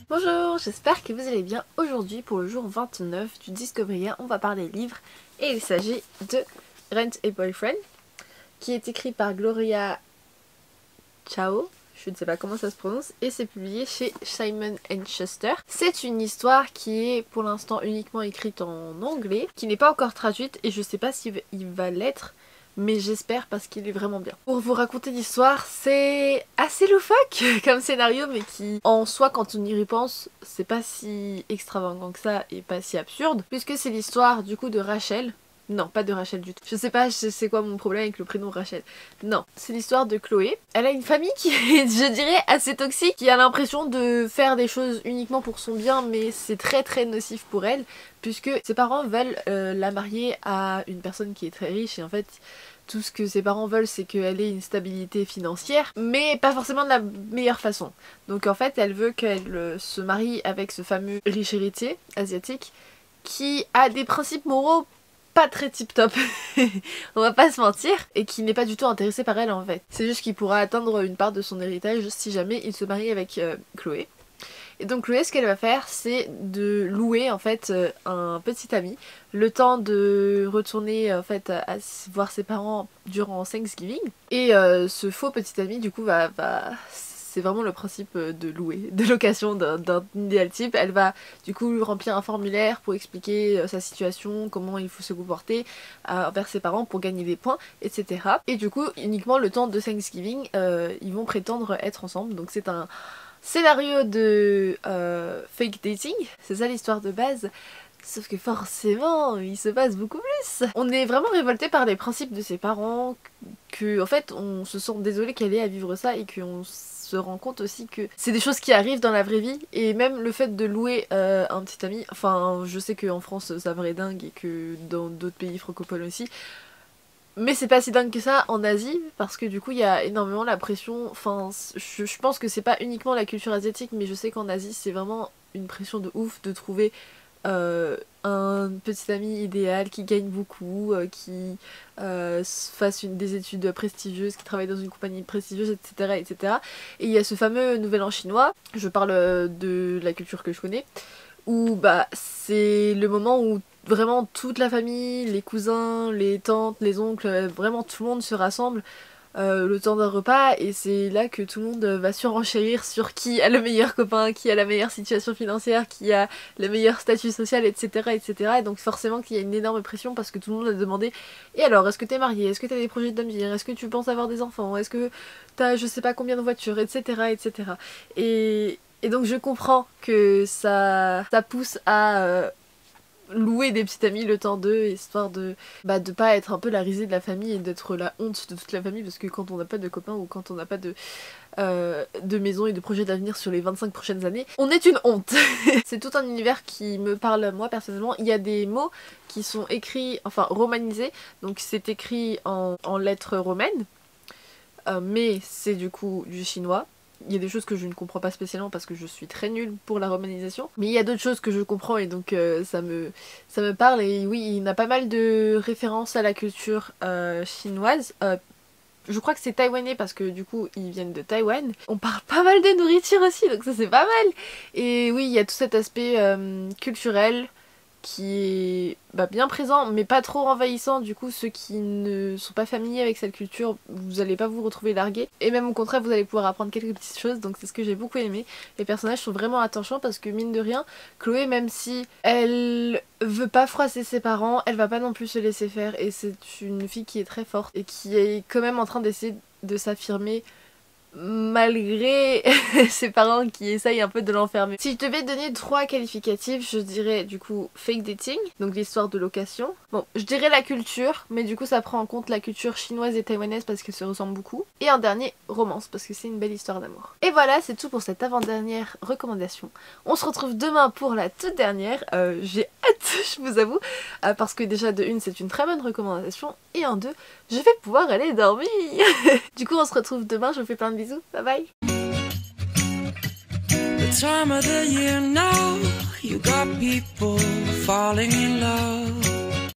Bonjour, j'espère que vous allez bien. Aujourd'hui, pour le jour 29 du Discovery Year, on va parler livre et il s'agit de Rent a Boyfriend qui est écrit par Gloria Chao, je ne sais pas comment ça se prononce, et c'est publié chez Simon & Schuster. C'est une histoire qui est pour l'instant uniquement écrite en anglais, qui n'est pas encore traduite et je ne sais pas s'il va l'être, mais j'espère parce qu'il est vraiment bien. Pour vous raconter l'histoire, c'est assez loufoque comme scénario, mais qui en soi, quand on y repense, c'est pas si extravagant que ça et pas si absurde, puisque c'est l'histoire du coup de Rachel. Non, pas de Rachel du tout. Je sais pas c'est quoi mon problème avec le prénom Rachel. Non, c'est l'histoire de Chloé. Elle a une famille qui est, je dirais, assez toxique, qui a l'impression de faire des choses uniquement pour son bien, mais c'est très nocif pour elle, puisque ses parents veulent la marier à une personne qui est très riche, et en fait, tout ce que ses parents veulent, c'est qu'elle ait une stabilité financière, mais pas forcément de la meilleure façon. Donc en fait, elle veut qu'elle se marie avec ce fameux riche héritier asiatique, qui a des principes moraux pas très tip top, on va pas se mentir, et qui n'est pas du tout intéressé par elle en fait. C'est juste qu'il pourra atteindre une part de son héritage si jamais il se marie avec Chloé. Et donc Chloé, ce qu'elle va faire, c'est de louer en fait un petit ami, le temps de retourner en fait à voir ses parents durant Thanksgiving. Et ce faux petit ami du coup va c'est vraiment le principe de louer, de location d'un idéal type. Elle va du coup remplir un formulaire pour expliquer sa situation, comment il faut se comporter envers ses parents pour gagner des points, etc. Et du coup, uniquement le temps de Thanksgiving, ils vont prétendre être ensemble. Donc c'est un scénario de fake dating, c'est ça l'histoire de base. Sauf que forcément, il se passe beaucoup plus. On est vraiment révolté par les principes de ses parents, que en fait on se sent désolé qu'elle ait à vivre ça et qu'on se rend compte aussi que c'est des choses qui arrivent dans la vraie vie. Et même le fait de louer un petit ami, enfin je sais qu'en France ça paraît dingue et que dans d'autres pays francophones aussi, mais c'est pas si dingue que ça en Asie, parce que du coup il y a énormément la pression, enfin je pense que c'est pas uniquement la culture asiatique, mais je sais qu'en Asie c'est vraiment une pression de ouf de trouver un petit ami idéal qui gagne beaucoup, qui fasse des études prestigieuses, qui travaille dans une compagnie prestigieuse, etc. etc. Et il y a ce fameux nouvel an chinois, je parle de la culture que je connais, où bah c'est le moment où vraiment toute la famille, les cousins, les tantes, les oncles, vraiment tout le monde se rassemble le temps d'un repas, et c'est là que tout le monde va surenchérir sur qui a le meilleur copain, qui a la meilleure situation financière, qui a le meilleur statut social, etc. etc. Et donc forcément qu'il y a une énorme pression parce que tout le monde a demandé et alors est-ce que t'es marié, est-ce que t'as des projets d'avenir, est-ce que tu penses avoir des enfants, est-ce que t'as je sais pas combien de voitures, etc. etc. Et donc je comprends que ça pousse à louer des petits amis le temps d'eux, histoire de pas être un peu la risée de la famille et d'être la honte de toute la famille, parce que quand on n'a pas de copains ou quand on n'a pas de maison et de projets d'avenir sur les 25 prochaines années, on est une honte. C'est tout un univers qui me parle moi personnellement. Il y a des mots qui sont écrits, enfin romanisés, donc c'est écrit en lettres romaines, mais c'est du coup du chinois. Il y a des choses que je ne comprends pas spécialement parce que je suis très nulle pour la romanisation, mais il y a d'autres choses que je comprends et donc ça me parle. Et oui, il y a pas mal de références à la culture chinoise. Je crois que c'est taïwanais parce que du coup ils viennent de Taïwan. On parle pas mal de nourriture aussi, donc ça c'est pas mal. Et oui, il y a tout cet aspect culturel qui est bien présent mais pas trop envahissant. Du coup ceux qui ne sont pas familiers avec cette culture, vous allez pas vous retrouver largués, et même au contraire vous allez pouvoir apprendre quelques petites choses, donc c'est ce que j'ai beaucoup aimé. Les personnages sont vraiment attachants parce que mine de rien, Chloé, même si elle veut pas froisser ses parents, elle va pas non plus se laisser faire, et c'est une fille qui est très forte et qui est quand même en train d'essayer de s'affirmer malgré ses parents qui essayent un peu de l'enfermer. Si je devais donner 3 qualificatifs, je dirais du coup fake dating, donc l'histoire de location. Bon, je dirais la culture, mais du coup ça prend en compte la culture chinoise et taïwanaise parce qu'elles se ressemblent beaucoup. Et un dernier, romance, parce que c'est une belle histoire d'amour. Et voilà, c'est tout pour cette avant-dernière recommandation. On se retrouve demain pour la toute dernière. J'ai hâte, je vous avoue, parce que déjà de une c'est une très bonne recommandation, et en deux, je vais pouvoir aller dormir. Du coup on se retrouve demain, je vous fais plein de bisous, bye bye. The time of the year now, you got people falling in love.